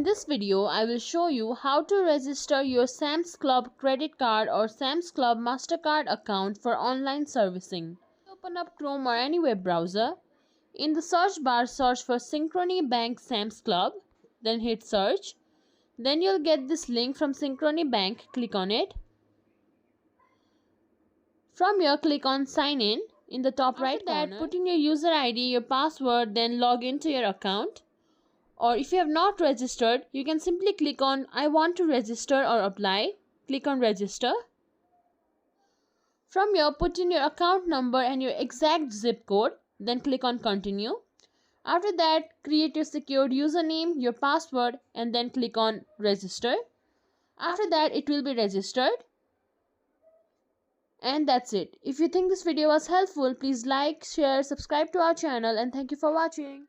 In this video, I will show you how to register your Sam's Club credit card or Sam's Club Mastercard account for online servicing. Open up Chrome or any web browser. In the search bar, search for Synchrony Bank Sam's Club. Then hit search. Then you'll get this link from Synchrony Bank. Click on it. From here, click on Sign in the top right corner. Put in your user ID, your password, then log into your account. Or if you have not registered, you can simply click on I want to register or apply. Click on register. From here, put in your account number and your exact zip code. Then click on continue. After that, create your secured username, your password, and then click on register. After that, it will be registered. And that's it. If you think this video was helpful, please like, share, subscribe to our channel, and thank you for watching.